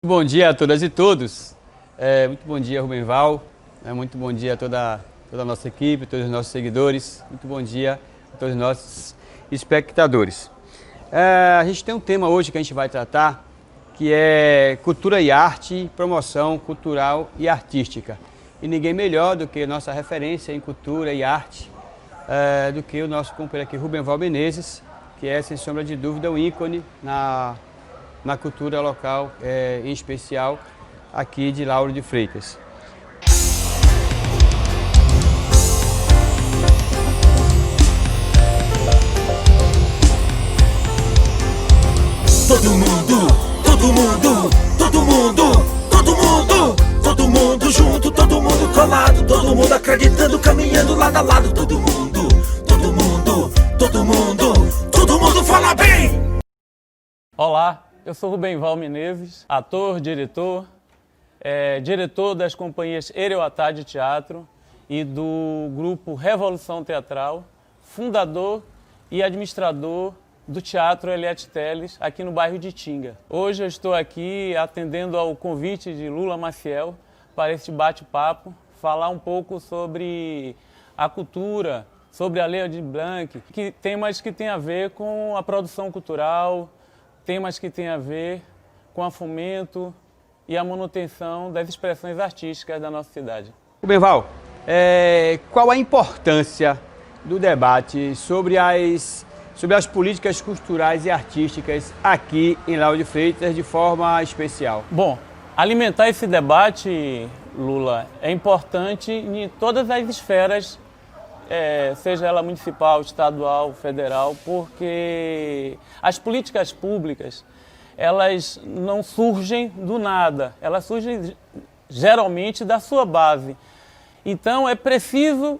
Bom dia a todas e todos. Muito bom dia, Rubenval. Muito bom dia a toda a nossa equipe, todos os nossos seguidores. Muito bom dia a todos os nossos espectadores. A gente tem um tema hoje que a gente vai tratar, que é cultura e arte, promoção cultural e artística. E ninguém melhor do que nossa referência em cultura e arte, do que o nosso companheiro aqui, Rubenval Menezes, que é, sem sombra de dúvida, um ícone na cultura local, em especial aqui de Lauro de Freitas. Todo mundo, todo mundo, todo mundo, todo mundo, todo mundo junto, todo mundo colado, todo mundo acreditando, caminhando lado a lado, todo mundo, todo mundo, todo mundo, todo mundo fala bem! Olá, eu sou Rubenval Menezes, ator, diretor, diretor das companhias Ereuatá de Teatro e do grupo Revolução Teatral, fundador e administrador do Teatro Eliette Teles, aqui no bairro de Tinga. Hoje eu estou aqui atendendo ao convite de Lula Maciel para este bate-papo, falar um pouco sobre a cultura, sobre a Lei Aldir Blanc, temas que têm a ver com a produção cultural, temas que têm a ver com o fomento e a manutenção das expressões artísticas da nossa cidade. Rubenval, qual a importância do debate sobre as políticas culturais e artísticas aqui em Lauro de Freitas de forma especial? Bom, alimentar esse debate, Lula, é importante em todas as esferas, seja ela municipal, estadual, federal, porque as políticas públicas, elas não surgem do nada, elas surgem geralmente da sua base. Então é preciso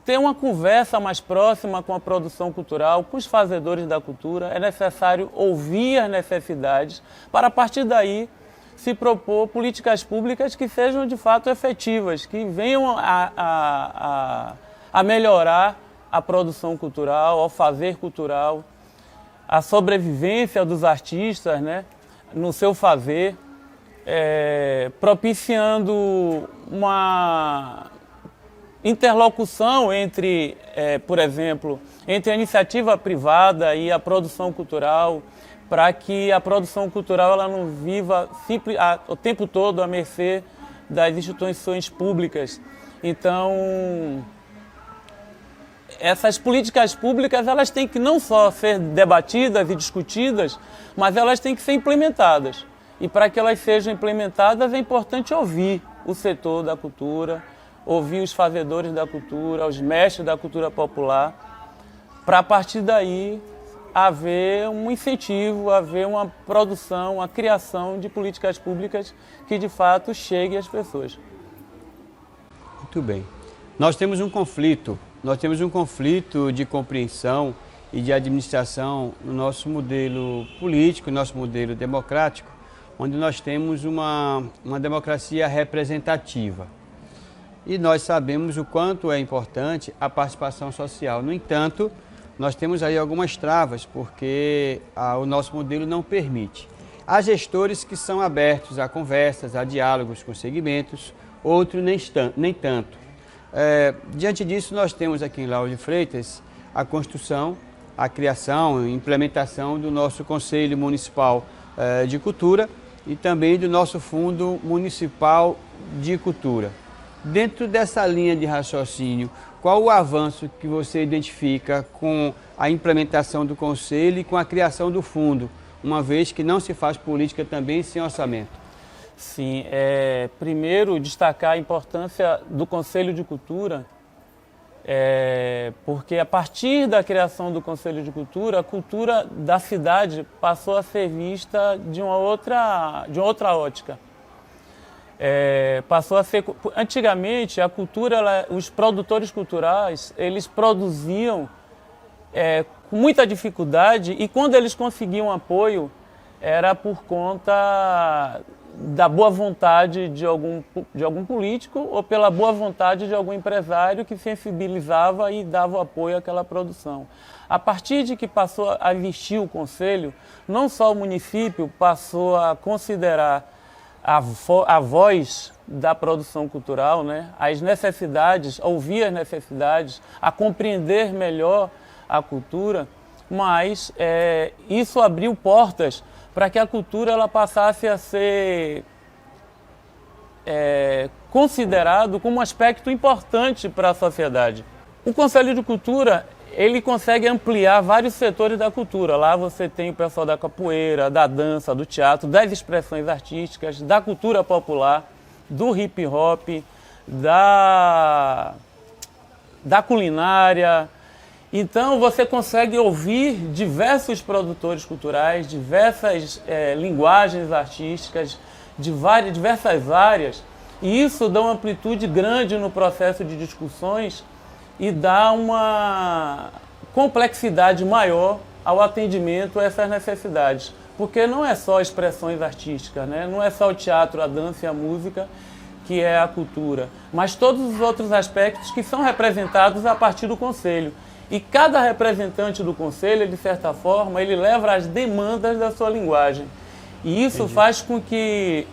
ter uma conversa mais próxima com a produção cultural, com os fazedores da cultura. É necessário ouvir as necessidades para, a partir daí, se propor políticas públicas que sejam de fato efetivas, que venham a melhorar a produção cultural, ao fazer cultural, a sobrevivência dos artistas, né, no seu fazer, propiciando uma interlocução entre, por exemplo, entre a iniciativa privada e a produção cultural, para que a produção cultural ela não viva o tempo todo à mercê das instituições públicas. Então, essas políticas públicas elas têm que não só ser debatidas e discutidas, mas elas têm que ser implementadas. E para que elas sejam implementadas é importante ouvir o setor da cultura, ouvir os fazedores da cultura, os mestres da cultura popular, para a partir daí haver um incentivo, haver uma produção, uma criação de políticas públicas que de fato cheguem às pessoas. Muito bem. Nós temos um conflito de compreensão e de administração no nosso modelo político, no nosso modelo democrático, onde nós temos uma democracia representativa. E nós sabemos o quanto é importante a participação social. No entanto, nós temos aí algumas travas, porque o nosso modelo não permite. Há gestores que são abertos a conversas, a diálogos com segmentos, outros nem tanto. Diante disso, nós temos aqui em Lauro de Freitas a construção, a criação e implementação do nosso Conselho Municipal de Cultura e também do nosso Fundo Municipal de Cultura. Dentro dessa linha de raciocínio, qual o avanço que você identifica com a implementação do Conselho e com a criação do fundo, uma vez que não se faz política também sem orçamento? Sim, primeiro destacar a importância do Conselho de Cultura, porque a partir da criação do Conselho de Cultura, a cultura da cidade passou a ser vista de uma outra ótica. Passou a ser, antigamente a cultura, os produtores culturais, eles produziam com muita dificuldade e quando eles conseguiam apoio era por conta da boa vontade de algum político ou pela boa vontade de algum empresário que sensibilizava e dava apoio àquela produção. A partir de que passou a existir o Conselho, não só o município passou a considerar a voz da produção cultural, né? As necessidades, ouvir as necessidades, a compreender melhor a cultura, mas isso abriu portas para que a cultura ela passasse a ser considerado como um aspecto importante para a sociedade. O Conselho de Cultura, ele consegue ampliar vários setores da cultura. Lá você tem o pessoal da capoeira, da dança, do teatro, das expressões artísticas, da cultura popular, do hip hop, da culinária. Então você consegue ouvir diversos produtores culturais, diversas linguagens artísticas, de diversas áreas, e isso dá uma amplitude grande no processo de discussões e dá uma complexidade maior ao atendimento a essas necessidades. Porque não é só expressões artísticas, né? Não é só o teatro, a dança e a música que é a cultura, mas todos os outros aspectos que são representados a partir do Conselho. E cada representante do Conselho, de certa forma, ele leva as demandas da sua linguagem. E isso faz com que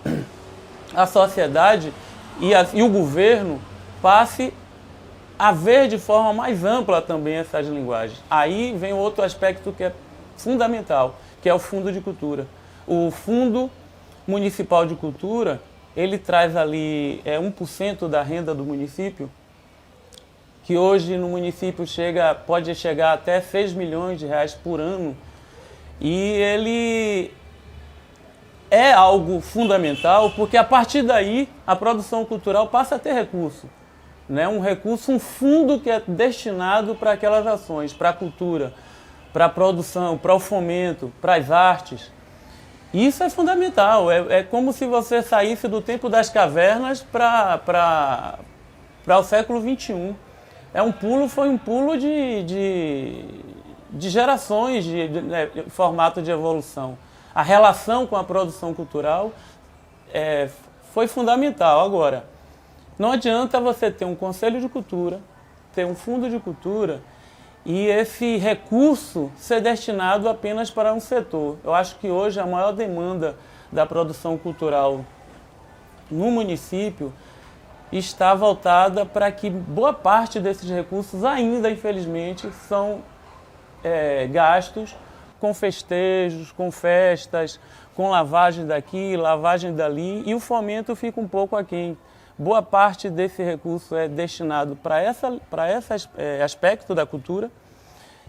a sociedade e o governo passe a ver de forma mais ampla também essas linguagens. Aí vem outro aspecto que é fundamental, que é o Fundo de Cultura. O Fundo Municipal de Cultura, ele traz ali 1% da renda do município, que hoje no município pode chegar até 6 milhões de reais por ano. E ele é algo fundamental, porque a partir daí a produção cultural passa a ter recurso. Né? Um fundo que é destinado para aquelas ações, para a cultura, para a produção, para o fomento, para as artes. Isso é fundamental, é como se você saísse do tempo das cavernas para o século XXI. Foi um pulo de gerações de formato de evolução. A relação com a produção cultural foi fundamental. Agora, não adianta você ter um Conselho de Cultura, ter um Fundo de Cultura e esse recurso ser destinado apenas para um setor. Eu acho que hoje a maior demanda da produção cultural no município está voltada para que boa parte desses recursos ainda, infelizmente, são gastos com festejos, com festas, com lavagem daqui, lavagem dali, e o fomento fica um pouco aquém. Boa parte desse recurso é destinado para esse aspecto da cultura,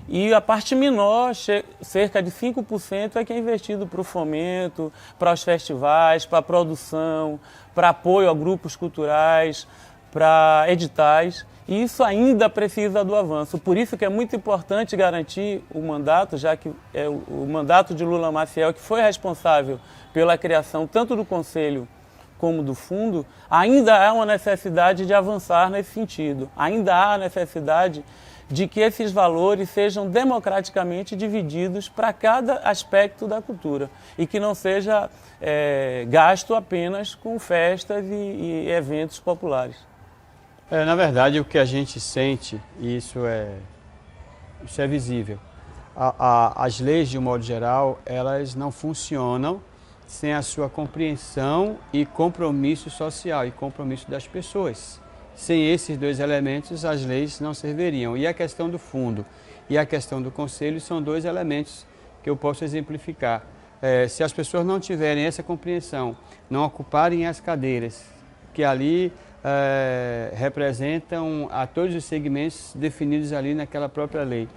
e a parte menor, cerca de 5%, é que é investido para o fomento, para os festivais, para a produção, para apoio a grupos culturais, para editais. E isso ainda precisa do avanço. Por isso que é muito importante garantir o mandato, já que o mandato de Lula Maciel, que foi responsável pela criação tanto do Conselho como do Fundo, ainda há uma necessidade de avançar nesse sentido. Ainda há a necessidade de que esses valores sejam democraticamente divididos para cada aspecto da cultura e que não seja gasto apenas com festas e eventos populares. Na verdade, o que a gente sente, e isso é visível, as leis, de um modo geral, elas não funcionam sem a sua compreensão e compromisso social e compromisso das pessoas. Sem esses dois elementos, as leis não serviriam. E a questão do fundo e a questão do conselho são dois elementos que eu posso exemplificar. Se as pessoas não tiverem essa compreensão, não ocuparem as cadeiras que ali representam a todos os segmentos definidos ali naquela própria lei,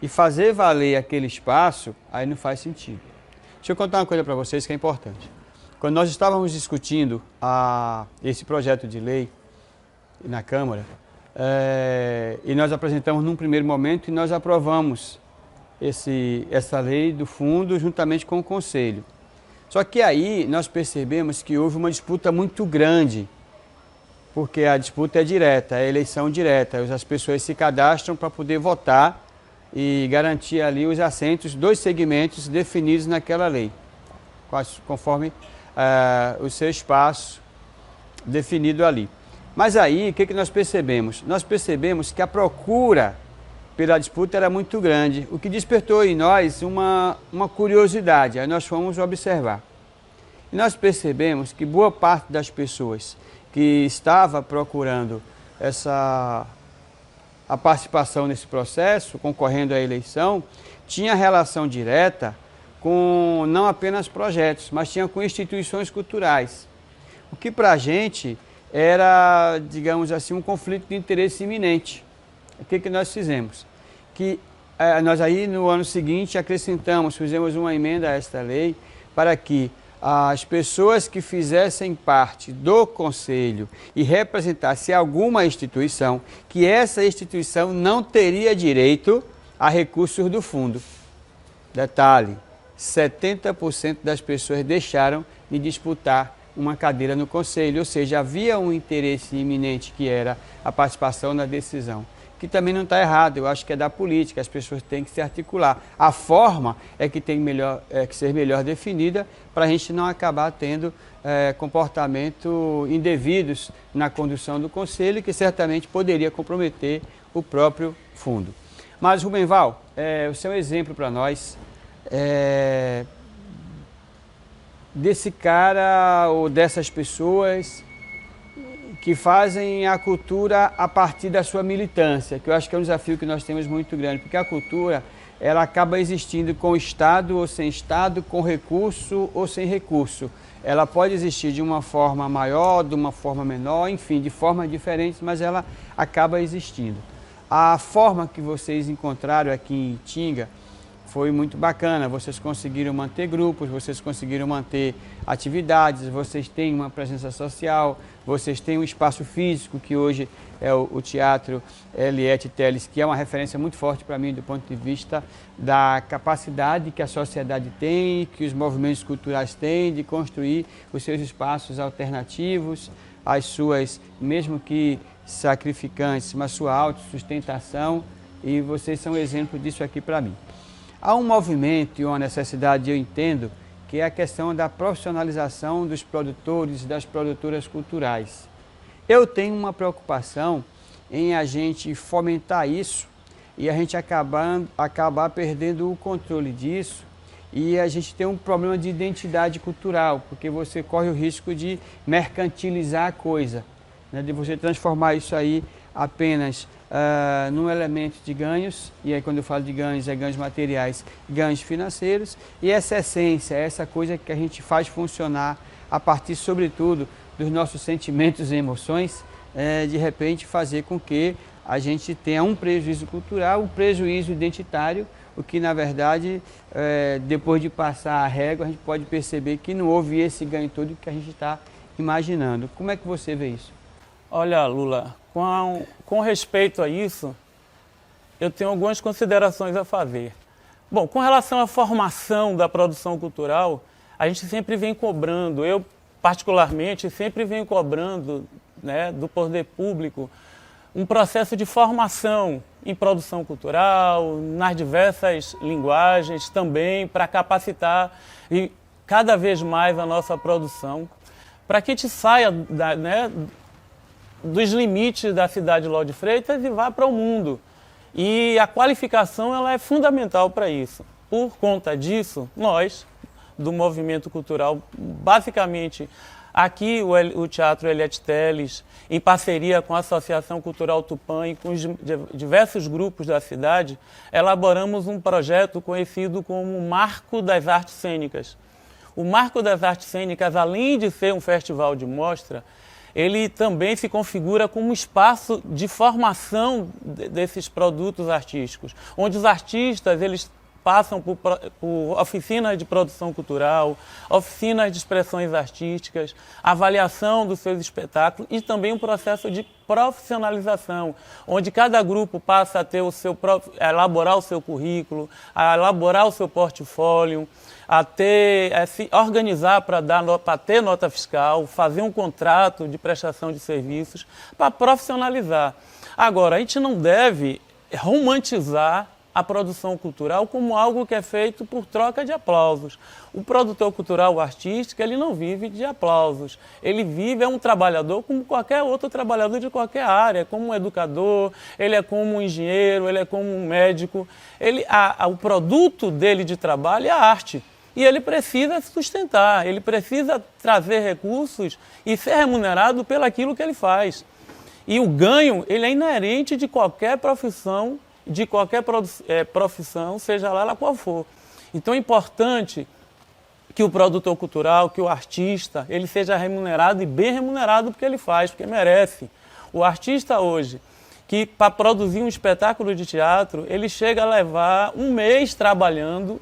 e fazer valer aquele espaço, aí não faz sentido. Deixa eu contar uma coisa para vocês que é importante. Quando nós estávamos discutindo esse projeto de lei na Câmara, e nós apresentamos num primeiro momento e nós aprovamos essa lei do fundo juntamente com o Conselho. Só que aí nós percebemos que houve uma disputa muito grande, porque a disputa é direta, é eleição direta, as pessoas se cadastram para poder votar e garantir ali os assentos dos segmentos definidos naquela lei, conforme o seu espaço definido ali. Mas aí, o que nós percebemos? Nós percebemos que a procura pela disputa era muito grande, o que despertou em nós uma curiosidade, aí nós fomos observar. E nós percebemos que boa parte das pessoas que estava procurando a participação nesse processo, concorrendo à eleição, tinha relação direta com não apenas projetos, mas tinha com instituições culturais. O que para a gente era, digamos assim, um conflito de interesse iminente. O que nós fizemos? Nós aí no ano seguinte fizemos uma emenda a esta lei para que as pessoas que fizessem parte do conselho e representassem alguma instituição, que essa instituição não teria direito a recursos do fundo. Detalhe, 70% das pessoas deixaram de disputar uma cadeira no conselho, ou seja, havia um interesse iminente que era a participação na decisão. Que também não está errado, eu acho que é da política, as pessoas têm que se articular. A forma é que tem que ser melhor definida para a gente não acabar tendo comportamentos indevidos na condução do conselho, que certamente poderia comprometer o próprio fundo. Mas, Rubenval, você é um exemplo para nós desse cara ou dessas pessoas que fazem a cultura a partir da sua militância, que eu acho que é um desafio que nós temos muito grande, porque a cultura, ela acaba existindo com Estado ou sem Estado, com recurso ou sem recurso. Ela pode existir de uma forma maior, de uma forma menor, enfim, de formas diferentes, mas ela acaba existindo. A forma que vocês encontraram aqui em Itinga foi muito bacana, vocês conseguiram manter grupos, vocês conseguiram manter atividades, vocês têm uma presença social, vocês têm um espaço físico, que hoje é o Teatro Eliette Teles, que é uma referência muito forte para mim do ponto de vista da capacidade que a sociedade tem, que os movimentos culturais têm de construir os seus espaços alternativos, as suas, mesmo que sacrificantes, mas sua autossustentação, e vocês são exemplo disso aqui para mim. Há um movimento e uma necessidade, eu entendo, que é a questão da profissionalização dos produtores e das produtoras culturais. Eu tenho uma preocupação em a gente fomentar isso e a gente acabar perdendo o controle disso e a gente tem um problema de identidade cultural, porque você corre o risco de mercantilizar a coisa, né, de você transformar isso aí apenas num elemento de ganhos, e aí quando eu falo de ganhos, é ganhos materiais, ganhos financeiros, e essa essência, essa coisa que a gente faz funcionar a partir, sobretudo, dos nossos sentimentos e emoções, de repente fazer com que a gente tenha um prejuízo cultural, um prejuízo identitário, o que na verdade, depois de passar a régua, a gente pode perceber que não houve esse ganho todo que a gente está imaginando. Como é que você vê isso? Olha, Lula, com respeito a isso, eu tenho algumas considerações a fazer. Bom, com relação à formação da produção cultural, a gente sempre vem cobrando, eu particularmente sempre venho cobrando, né, do poder público um processo de formação em produção cultural, nas diversas linguagens também, para capacitar e cada vez mais a nossa produção, para que a gente saia dos limites da cidade de Lauro de Freitas e vá para o mundo. E a qualificação ela é fundamental para isso. Por conta disso, nós, do movimento cultural, basicamente, aqui o Teatro Eliette Teles, em parceria com a Associação Cultural Tupã e com os diversos grupos da cidade, elaboramos um projeto conhecido como Marco das Artes Cênicas. O Marco das Artes Cênicas, além de ser um festival de mostra, ele também se configura como um espaço de formação desses produtos artísticos, onde os artistas eles passam por oficinas de produção cultural, oficinas de expressões artísticas, avaliação dos seus espetáculos e também um processo de profissionalização, onde cada grupo passa a ter a elaborar o seu currículo, a elaborar o seu portfólio, a se organizar para ter nota fiscal, fazer um contrato de prestação de serviços, para profissionalizar. Agora, a gente não deve romantizar a produção cultural como algo que é feito por troca de aplausos. O produtor cultural, o artístico, ele não vive de aplausos. Ele vive, é um trabalhador como qualquer outro trabalhador de qualquer área, como um educador, ele é como um engenheiro, ele é como um médico. O produto dele de trabalho é a arte. e ele precisa se sustentar, ele precisa trazer recursos e ser remunerado pelaquilo que ele faz. E o ganho, ele é inerente de qualquer profissão, seja ela qual for. Então é importante que o produtor cultural, que o artista, ele seja remunerado e bem remunerado porque ele faz, porque merece. O artista hoje, que para produzir um espetáculo de teatro, ele chega a levar um mês trabalhando,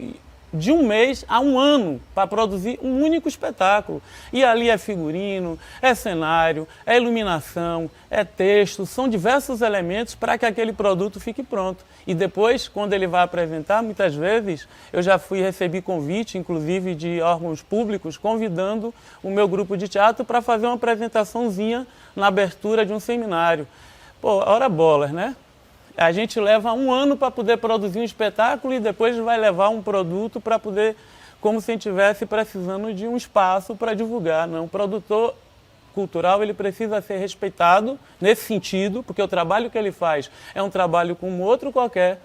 de um mês a um ano, para produzir um único espetáculo. E ali é figurino, é cenário, é iluminação, é texto, são diversos elementos para que aquele produto fique pronto. E depois, quando ele vai apresentar, muitas vezes, eu já recebi convite, inclusive de órgãos públicos, convidando o meu grupo de teatro para fazer uma apresentaçãozinha na abertura de um seminário. Pô, ora bolas, né? A gente leva um ano para poder produzir um espetáculo e depois vai levar um produto para poder, como se a gente estivesse precisando de um espaço para divulgar. Não, o produtor cultural ele precisa ser respeitado nesse sentido, porque o trabalho que ele faz é um trabalho como outro qualquer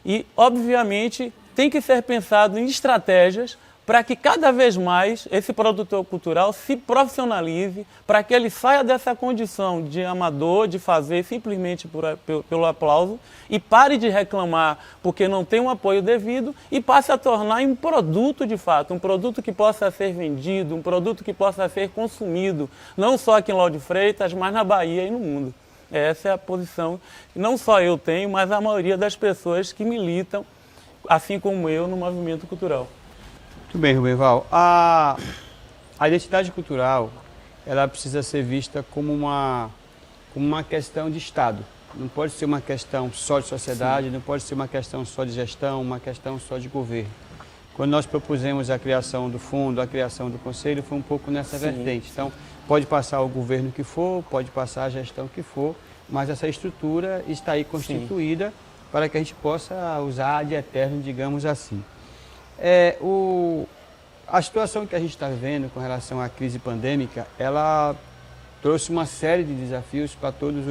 e, obviamente, tem que ser pensado em estratégias para que cada vez mais esse produtor cultural se profissionalize, para que ele saia dessa condição de amador, de fazer simplesmente pelo aplauso e pare de reclamar porque não tem um apoio devido e passe a tornar um produto de fato, um produto que possa ser vendido, um produto que possa ser consumido, não só aqui em Lauro de Freitas, mas na Bahia e no mundo. Essa é a posição que não só eu tenho, mas a maioria das pessoas que militam, assim como eu, no movimento cultural. Muito bem, Rubenval. A identidade cultural, ela precisa ser vista como uma questão de Estado. Não pode ser uma questão só de sociedade, não pode ser uma questão só de gestão, uma questão só de governo. Quando nós propusemos a criação do fundo, a criação do conselho, foi um pouco nessa vertente. Então, pode passar o governo que for, pode passar a gestão que for, mas essa estrutura está aí constituída para que a gente possa usar de eterno, digamos assim. A situação que a gente está vivendo com relação à crise pandêmica, ela trouxe uma série de desafios para todos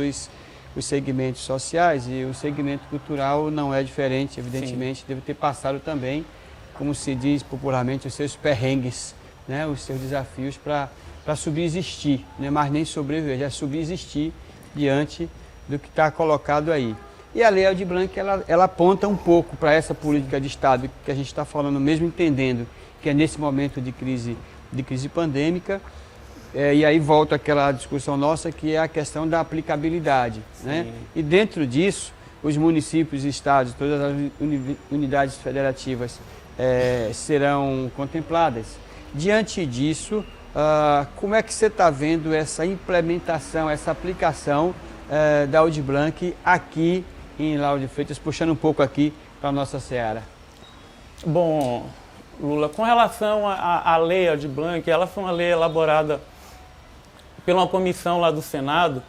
os segmentos sociais e o segmento cultural não é diferente, evidentemente, deve ter passado também, como se diz popularmente, os seus perrengues, né? Os seus desafios para subsistir, não é mais nem sobreviver, já subsistir diante do que está colocado aí. E a Lei Aldir Blanc, ela aponta um pouco para essa política de Estado que a gente está falando, mesmo entendendo que é nesse momento de crise pandêmica. E aí volta aquela discussão nossa, que é a questão da aplicabilidade. Né? E dentro disso, os municípios, estados, todas as unidades federativas serão contempladas. Diante disso, como é que você está vendo essa implementação, essa aplicação da Aldir Blanc aqui em Lauro de Freitas, puxando um pouco aqui para a nossa seara? Bom, Lula, com relação à Lei Aldir Blanc, ela foi uma lei elaborada por uma comissão lá do Senado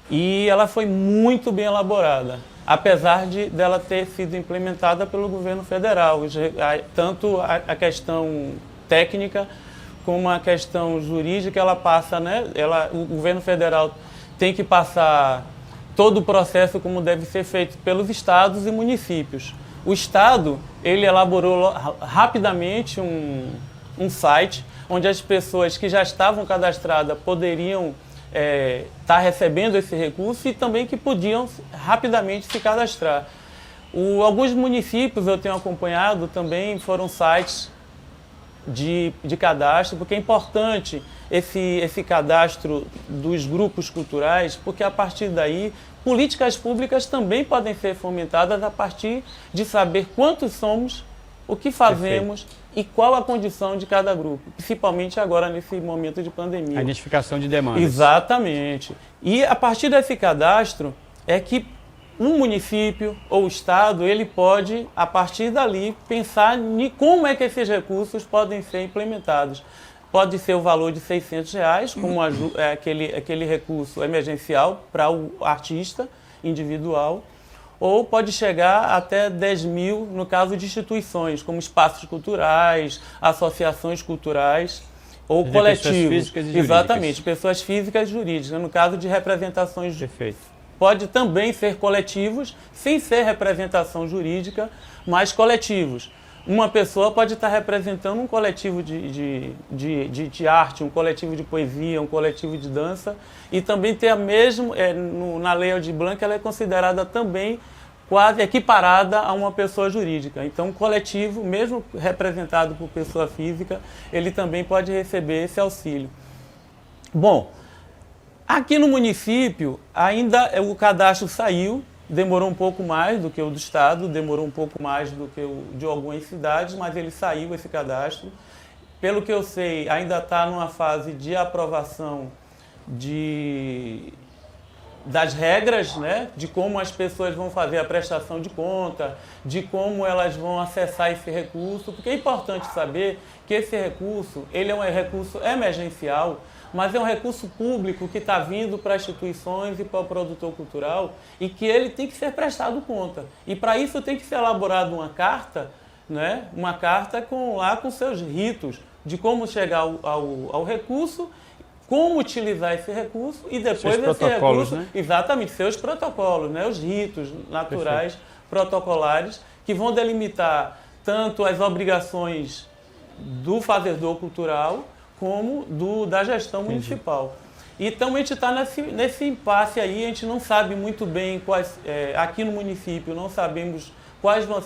e ela foi muito bem elaborada, apesar dela ter sido implementada pelo governo federal, tanto a questão técnica como a questão jurídica, ela passa, né? O governo federal tem que passar todo o processo como deve ser feito pelos estados e municípios. O estado, ele elaborou rapidamente um site onde as pessoas que já estavam cadastradas poderiam estar recebendo esse recurso e também que podiam rapidamente se cadastrar. Alguns municípios eu tenho acompanhado também foram sites de cadastro, porque é importante esse cadastro dos grupos culturais, porque a partir daí políticas públicas também podem ser fomentadas a partir de saber quantos somos, o que fazemos e qual a condição de cada grupo, principalmente agora nesse momento de pandemia. A identificação de demandas. Exatamente. E a partir desse cadastro é que um município ou estado, ele pode, a partir dali, pensar em como é que esses recursos podem ser implementados. Pode ser o valor de R$600, como aquele recurso emergencial para o artista individual, ou pode chegar até 10 mil no caso de instituições, como espaços culturais, associações culturais ou coletivos. Pessoas físicas e jurídicas. Exatamente, pessoas físicas e jurídicas, no caso de representações. Perfeito. Pode também ser coletivos, sem ser representação jurídica, mas coletivos. uma pessoa pode estar representando um coletivo de arte, um coletivo de poesia, um coletivo de dança, e também ter a mesma, na Lei Aldir Blanc, ela é considerada também quase equiparada a uma pessoa jurídica. Então, o coletivo, mesmo representado por pessoa física, ele também pode receber esse auxílio. Bom, aqui no município, ainda o cadastro saiu, demorou um pouco mais do que o do Estado, demorou um pouco mais do que o de algumas cidades, mas ele saiu, esse cadastro. Pelo que eu sei, ainda está numa fase de aprovação das regras, né, de como as pessoas vão fazer a prestação de conta, de como elas vão acessar esse recurso, porque é importante saber que esse recurso, ele é um recurso emergencial, mas é um recurso público que está vindo para instituições e para o produtor cultural e que ele tem que ser prestado conta. E para isso tem que ser elaborada uma carta, né, uma carta com seus ritos, de como chegar ao recurso, como utilizar esse recurso e depois esse recurso, né? Exatamente, seus protocolos, né? Os ritos naturais, protocolares, que vão delimitar tanto as obrigações do fazedor cultural como da gestão municipal. Então a gente está nesse impasse aí, a gente não sabe muito bem aqui no município, não sabemos quais vão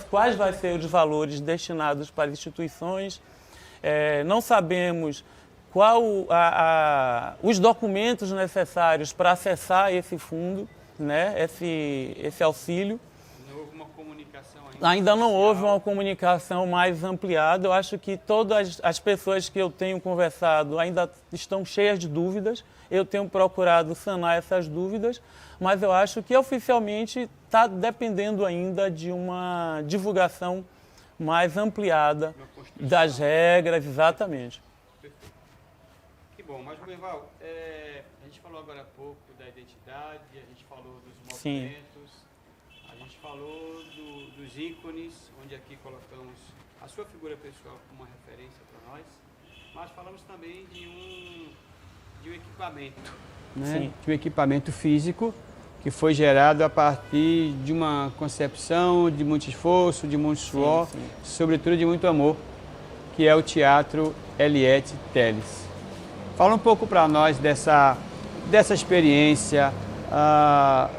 ser os valores destinados para as instituições, não sabemos os documentos necessários para acessar esse fundo, né, esse auxílio. Não houve uma comunicação ainda? Ainda não houve uma comunicação mais ampliada. Eu acho que todas as pessoas que eu tenho conversado ainda estão cheias de dúvidas. Eu tenho procurado sanar essas dúvidas, mas eu acho que oficialmente está dependendo ainda de uma divulgação mais ampliada das regras, exatamente. Bom, mas Roberval, a gente falou agora há pouco da identidade, a gente falou dos movimentos, sim, a gente falou dos ícones, onde aqui colocamos a sua figura pessoal como uma referência para nós, mas falamos também de um equipamento, né? De um equipamento físico que foi gerado a partir de uma concepção de muito esforço, de muito suor, sim, sim, sobretudo de muito amor, que é o Teatro Eliette Teles. Fala um pouco para nós dessa experiência,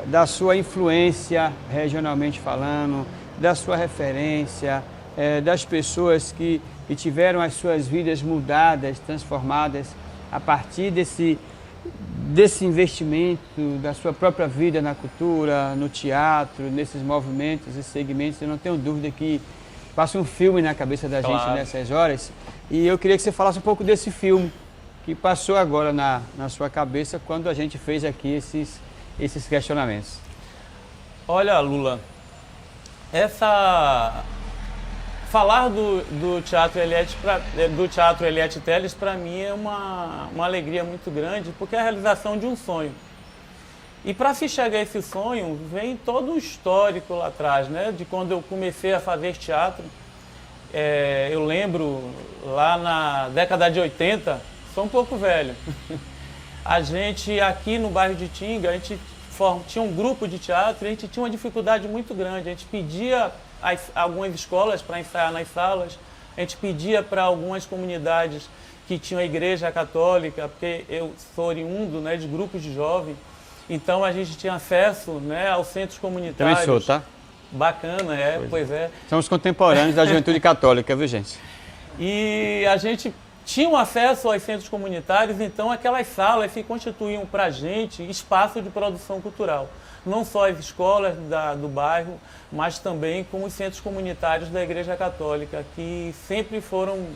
da sua influência regionalmente falando, da sua referência, das pessoas que tiveram as suas vidas mudadas, transformadas a partir desse investimento da sua própria vida na cultura, no teatro, nesses movimentos e segmentos. Eu não tenho dúvida que passa um filme na cabeça da gente nessas horas. E eu queria que você falasse um pouco desse filme que passou agora na sua cabeça quando a gente fez aqui esses questionamentos. Olha, Lula, falar do Teatro Eliette Teles para mim é uma alegria muito grande, porque é a realização de um sonho. E para se chegar a esse sonho, vem todo um histórico lá atrás, né? De quando eu comecei a fazer teatro. Eu lembro, lá na década de 80, sou um pouco velho, a gente aqui no bairro de Tinga, a gente tinha um grupo de teatro e a gente tinha uma dificuldade muito grande. A gente pedia algumas escolas para ensaiar nas salas, a gente pedia para algumas comunidades que tinham a igreja católica, porque eu sou oriundo, né, de grupos de jovens, então a gente tinha acesso, né, aos centros comunitários. Também sou, tá? Bacana, pois é. Somos contemporâneos da juventude católica, viu, gente? E a gente tinha um acesso aos centros comunitários, então aquelas salas se constituíam para a gente espaço de produção cultural. Não só as escolas do bairro, mas também com os centros comunitários da Igreja Católica, que sempre foram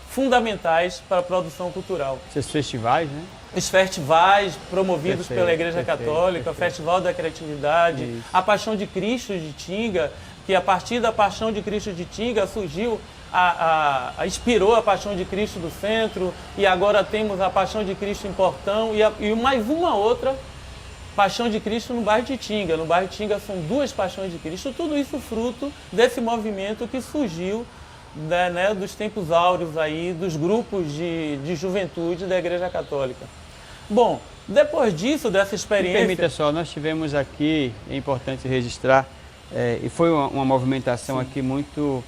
fundamentais para a produção cultural. Esses festivais, né? Os festivais promovidos pela Igreja Católica, o Festival da Criatividade, isso. A Paixão de Cristo de Tinga, que a partir da Paixão de Cristo de Tinga surgiu, inspirou a Paixão de Cristo do Centro, e agora temos a Paixão de Cristo em Portão e mais uma outra Paixão de Cristo no bairro de Tinga. No bairro de Tinga são 2 Paixões de Cristo, tudo isso fruto desse movimento que surgiu dos tempos áureos aí, dos grupos de juventude da Igreja Católica. Bom, depois disso, dessa experiência... Me permita só, nós tivemos aqui, é importante registrar, e foi uma movimentação, sim, aqui muito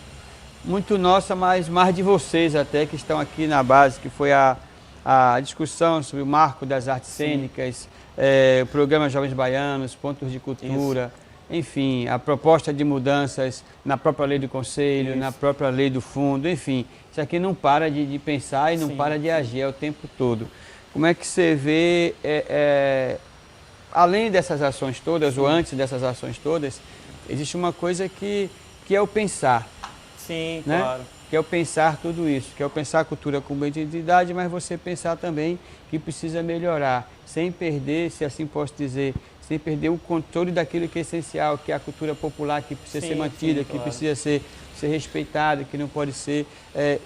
muito nossa, mas mais de vocês até que estão aqui na base, que foi a discussão sobre o marco das artes cênicas, o programa Jovens Baianos, pontos de cultura, enfim, a proposta de mudanças na própria lei do conselho, na própria lei do fundo, enfim, isso aqui não para de pensar e não para de agir o tempo todo. Como é que você vê, além dessas ações todas, ou antes dessas ações todas, existe uma coisa que é o pensar. Sim, né? claro. Que é o pensar tudo isso, que é o pensar a cultura como identidade, mas você pensar também que precisa melhorar, sem perder, se assim posso dizer, sem perder o controle daquilo que é essencial, que é a cultura popular, que precisa ser mantida, que precisa ser respeitada, que não pode ser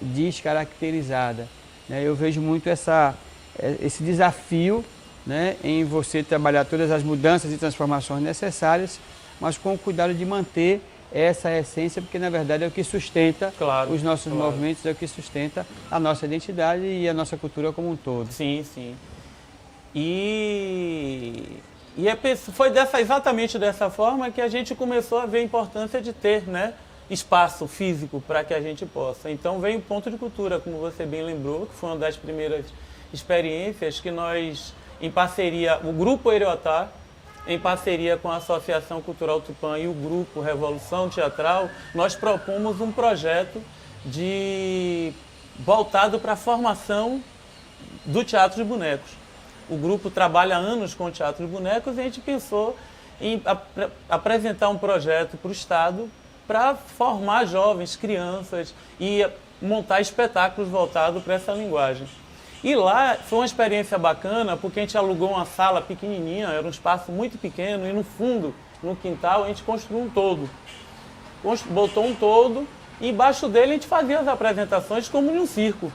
descaracterizada. Né? Eu vejo muito esse desafio, né, em você trabalhar todas as mudanças e transformações necessárias, mas com o cuidado de manter essa essência, porque na verdade é o que sustenta os nossos movimentos, é o que sustenta a nossa identidade e a nossa cultura como um todo. Sim, sim. E foi exatamente dessa forma que a gente começou a ver a importância de ter, né, espaço físico para que a gente possa. Então veio o Ponto de Cultura, como você bem lembrou, que foi uma das primeiras experiências que nós, em parceria, o Grupo Eriotá, em parceria com a Associação Cultural Tupã e o Grupo Revolução Teatral, nós propomos um projeto voltado para a formação do teatro de bonecos. O grupo trabalha há anos com o teatro de bonecos e a gente pensou em apresentar um projeto para o Estado para formar jovens, crianças e montar espetáculos voltados para essa linguagem. E lá foi uma experiência bacana, porque a gente alugou uma sala pequenininha, era um espaço muito pequeno, e no fundo, no quintal, a gente construiu um toldo. Botou um toldo, e embaixo dele a gente fazia as apresentações como em um circo.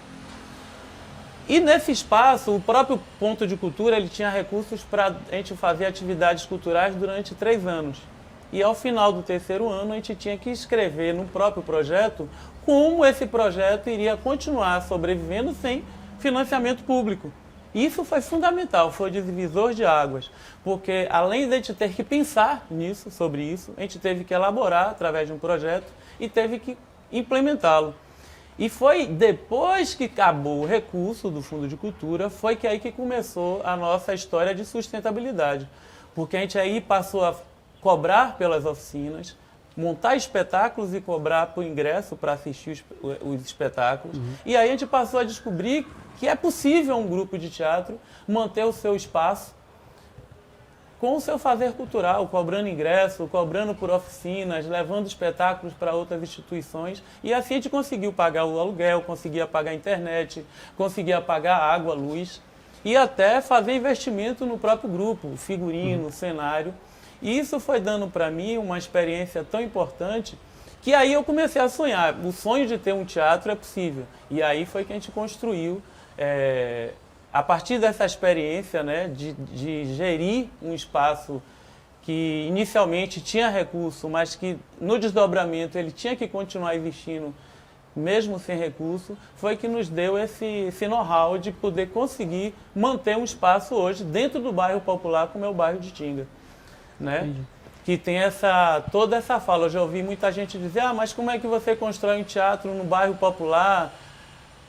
E nesse espaço, o próprio Ponto de Cultura, ele tinha recursos para a gente fazer atividades culturais durante 3 anos. E ao final do 3º ano, a gente tinha que escrever no próprio projeto como esse projeto iria continuar sobrevivendo sem financiamento público. Isso foi fundamental, foi o divisor de águas, porque além de a gente ter que pensar nisso, sobre isso, a gente teve que elaborar através de um projeto e teve que implementá-lo. E foi depois que acabou o recurso do Fundo de Cultura, foi que aí que começou a nossa história de sustentabilidade, porque a gente aí passou a cobrar pelas oficinas, montar espetáculos e cobrar por ingresso para assistir os espetáculos. E aí a gente passou a descobrir que é possível um grupo de teatro manter o seu espaço com o seu fazer cultural, cobrando ingresso, cobrando por oficinas, levando espetáculos para outras instituições. E assim a gente conseguiu pagar o aluguel, conseguia pagar a internet, conseguia pagar água, luz e até fazer investimento no próprio grupo, figurino, cenário. E isso foi dando para mim uma experiência tão importante que aí eu comecei a sonhar. O sonho de ter um teatro é possível. E aí foi que a gente construiu, a partir dessa experiência, né, de gerir um espaço que inicialmente tinha recurso, mas que no desdobramento ele tinha que continuar existindo mesmo sem recurso, foi que nos deu esse know-how de poder conseguir manter um espaço hoje dentro do bairro popular, como é o bairro de Tinga. Né? Que tem toda essa fala. Eu já ouvi muita gente dizer, mas como é que você constrói um teatro no bairro popular?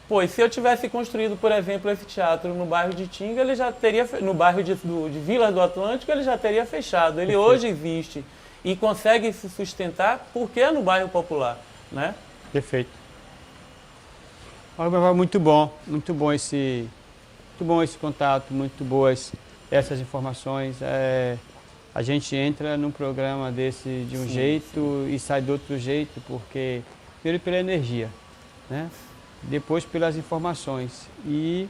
Pois, se eu tivesse construído, por exemplo, esse teatro no bairro de Tinga, ele já teria, no bairro de Vila do Atlântico, ele já teria fechado. Ele hoje existe e consegue se sustentar porque é no bairro popular, né? Perfeito. Muito bom esse contato, muito boas essas informações. A gente entra num programa desse de um jeito e sai do outro jeito, porque primeiro pela energia, né? Depois pelas informações e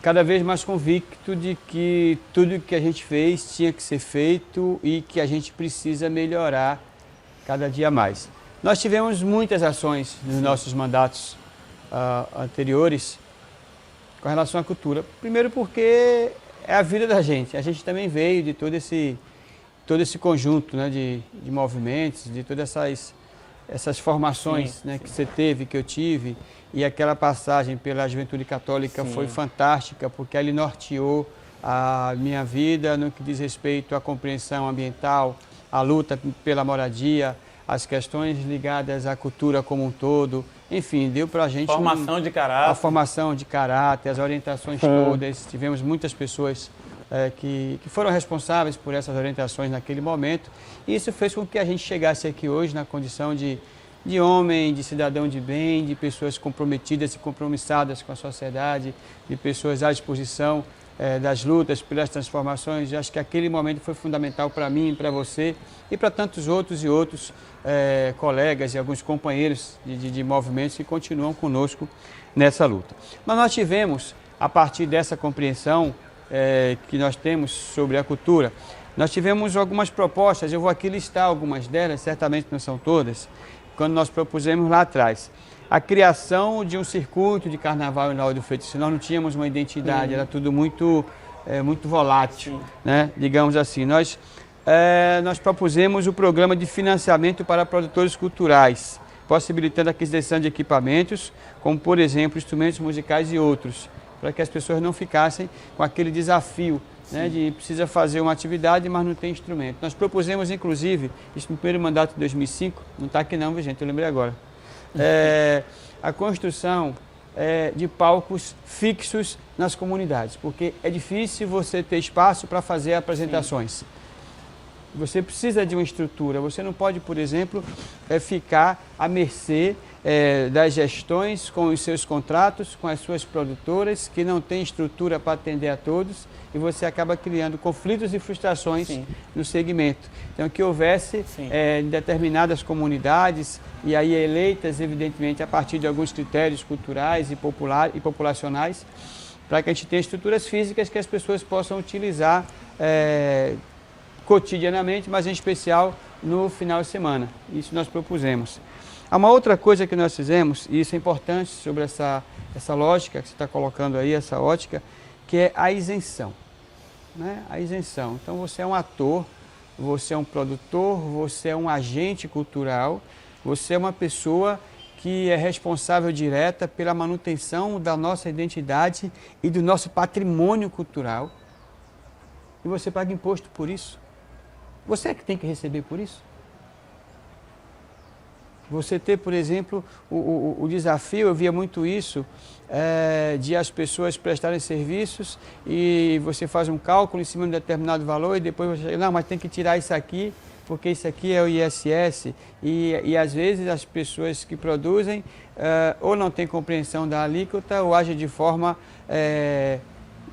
cada vez mais convicto de que tudo que a gente fez tinha que ser feito e que a gente precisa melhorar cada dia mais. Nós tivemos muitas ações nos nossos mandatos anteriores com relação à cultura. Primeiro porque é a vida da gente. A gente também veio de todo esse conjunto, né, de movimentos, de todas essas formações, né, que você teve, que eu tive. E aquela passagem pela Juventude Católica foi fantástica, porque ele norteou a minha vida no que diz respeito à compreensão ambiental, à luta pela moradia, as questões ligadas à cultura como um todo, enfim, deu para a gente formação de caráter. A formação de caráter, as orientações todas. Tivemos muitas pessoas que foram responsáveis por essas orientações naquele momento. E isso fez com que a gente chegasse aqui hoje na condição de homem, de cidadão de bem, de pessoas comprometidas e compromissadas com a sociedade, de pessoas à disposição das lutas, pelas transformações. Eu acho que aquele momento foi fundamental para mim, para você e para tantos outros e outros colegas e alguns companheiros de movimentos que continuam conosco nessa luta. Mas nós tivemos, a partir dessa compreensão que nós temos sobre a cultura, nós tivemos algumas propostas, eu vou aqui listar algumas delas, certamente não são todas, quando nós propusemos lá atrás. A criação de um circuito de carnaval em Lauro do Freitas. Nós não tínhamos uma identidade, era tudo muito volátil, né? Digamos assim. Nós propusemos o programa de financiamento para produtores culturais, possibilitando a aquisição de equipamentos, como por exemplo instrumentos musicais e outros, para que as pessoas não ficassem com aquele desafio, né, de precisa fazer uma atividade, mas não tem instrumento. Nós propusemos, inclusive, isso no primeiro mandato de 2005, não está aqui não, viu, gente, eu lembrei agora, a construção de palcos fixos nas comunidades, porque é difícil você ter espaço para fazer apresentações. Sim. Você precisa de uma estrutura, você não pode, por exemplo, ficar à mercê das gestões com os seus contratos, com as suas produtoras, que não tem estrutura para atender a todos, e você acaba criando conflitos e frustrações no segmento. Então, que houvesse em determinadas comunidades, e aí eleitas, evidentemente, a partir de alguns critérios culturais e populacionais, para que a gente tenha estruturas físicas que as pessoas possam utilizar cotidianamente, mas em especial no final de semana. Isso nós propusemos. Há uma outra coisa que nós fizemos, e isso é importante sobre essa lógica que você está colocando aí, essa ótica, que é a isenção. Né? A isenção. Então você é um ator, você é um produtor, você é um agente cultural, você é uma pessoa que é responsável direta pela manutenção da nossa identidade e do nosso patrimônio cultural. E você paga imposto por isso. Você é que tem que receber por isso. Você ter, por exemplo, o desafio, eu via muito isso, de as pessoas prestarem serviços e você faz um cálculo em cima de um determinado valor e depois você não, mas tem que tirar isso aqui, porque isso aqui é o ISS. E às vezes as pessoas que produzem ou não têm compreensão da alíquota ou agem de forma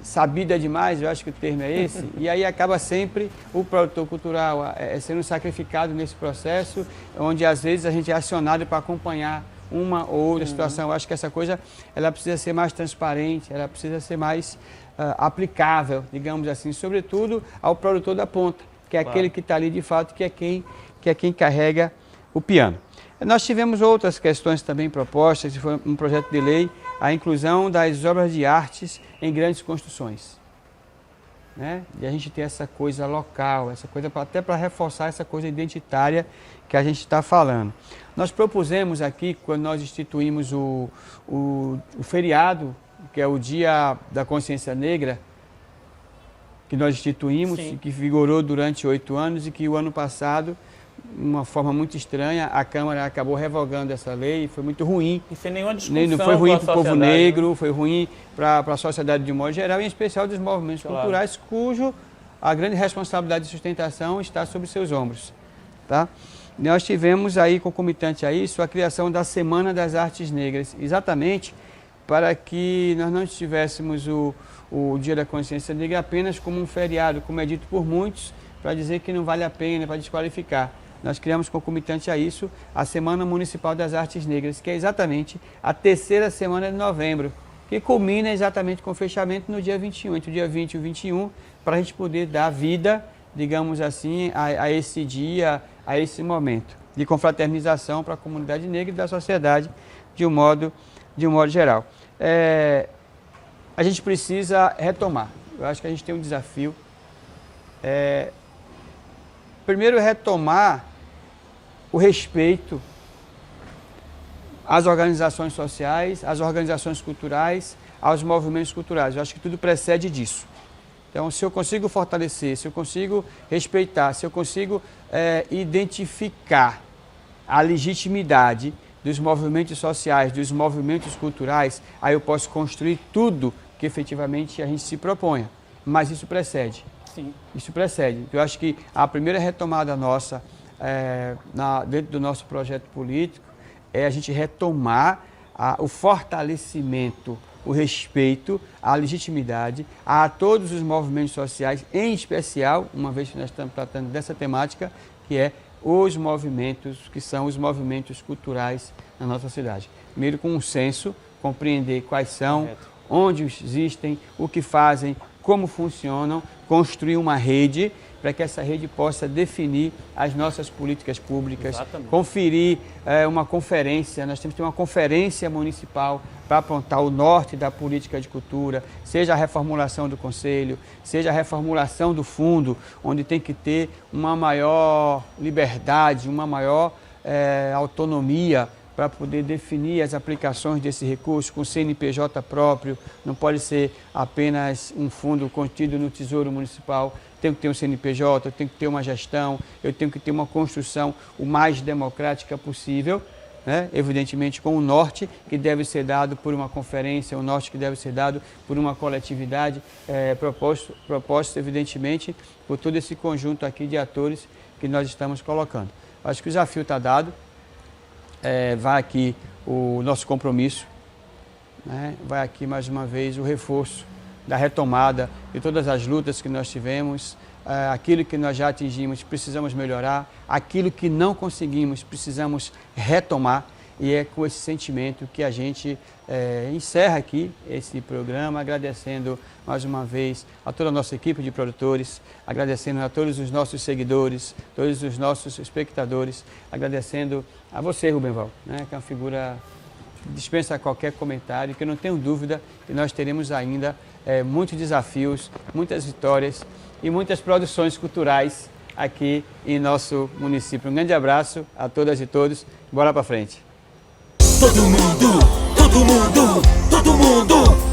sabida demais, eu acho que o termo é esse, e aí acaba sempre o produtor cultural sendo sacrificado nesse processo, onde às vezes a gente é acionado para acompanhar uma ou outra situação. Eu acho que essa coisa ela precisa ser mais transparente, ela precisa ser mais aplicável, digamos assim, sobretudo ao produtor da ponta, que é aquele que está ali de fato, que é quem carrega o piano. Nós tivemos outras questões também propostas, foi um projeto de lei, a inclusão das obras de artes em grandes construções. Né? E a gente ter essa coisa local, essa coisa até para reforçar essa coisa identitária que a gente está falando. Nós propusemos aqui, quando nós instituímos o feriado, que é o Dia da Consciência Negra, que nós instituímos e que vigorou durante 8 anos e que o ano passado, de uma forma muito estranha, a Câmara acabou revogando essa lei, foi muito ruim. E sem nenhuma discussão. Não foi ruim para o povo negro, foi ruim para a sociedade de um modo geral, e em especial dos movimentos culturais, cujo a grande responsabilidade de sustentação está sobre seus ombros. Tá? Nós tivemos aí, concomitante a isso, a criação da Semana das Artes Negras, exatamente para que nós não tivéssemos o Dia da Consciência Negra apenas como um feriado, como é dito por muitos, para dizer que não vale a pena, para desqualificar. Nós criamos concomitante a isso a Semana Municipal das Artes Negras, que é exatamente a 3ª semana de novembro, que culmina exatamente com o fechamento no dia 21, entre o dia 20 e o 21, para a gente poder dar vida, digamos assim, a esse dia, a esse momento de confraternização para a comunidade negra e da sociedade de um modo geral. A gente precisa retomar. Eu acho que a gente tem um desafio. Primeiro, retomar o respeito às organizações sociais, às organizações culturais, aos movimentos culturais. Eu acho que tudo precede disso. Então, se eu consigo fortalecer, se eu consigo respeitar, se eu consigo identificar a legitimidade dos movimentos sociais, dos movimentos culturais, aí eu posso construir tudo que efetivamente a gente se proponha. Mas isso precede. Sim. Isso precede. Eu acho que a primeira retomada nossa dentro do nosso projeto político é a gente retomar o fortalecimento, o respeito, a legitimidade a todos os movimentos sociais, em especial, uma vez que nós estamos tratando dessa temática, que é os movimentos, que são os movimentos culturais na nossa cidade. Primeiro, com um senso, compreender quais são, onde existem, o que fazem, como funcionam, construir uma rede para que essa rede possa definir as nossas políticas públicas, Exatamente. conferir uma conferência, nós temos que ter uma conferência municipal para apontar o norte da política de cultura, seja a reformulação do conselho, seja a reformulação do fundo, onde tem que ter uma maior liberdade, uma maior autonomia para poder definir as aplicações desse recurso com CNPJ próprio, não pode ser apenas um fundo contido no Tesouro Municipal, tem que ter um CNPJ, eu tenho que ter uma gestão, eu tenho que ter uma construção o mais democrática possível, né? Evidentemente com o norte que deve ser dado por uma conferência, o norte que deve ser dado por uma coletividade, proposto evidentemente por todo esse conjunto aqui de atores que nós estamos colocando. Acho que o desafio está dado. Vai aqui o nosso compromisso, né? Vai aqui mais uma vez o reforço da retomada de todas as lutas que nós tivemos, aquilo que nós já atingimos precisamos melhorar, aquilo que não conseguimos precisamos retomar, e é com esse sentimento que a gente encerra aqui esse programa, agradecendo mais uma vez a toda a nossa equipe de produtores, agradecendo a todos os nossos seguidores, todos os nossos espectadores, agradecendo a você, Rubem Val, né, que é uma figura que dispensa qualquer comentário, que eu não tenho dúvida que nós teremos ainda muitos desafios, muitas vitórias e muitas produções culturais aqui em nosso município. Um grande abraço a todas e todos, bora para frente. Todo mundo, todo mundo, todo mundo.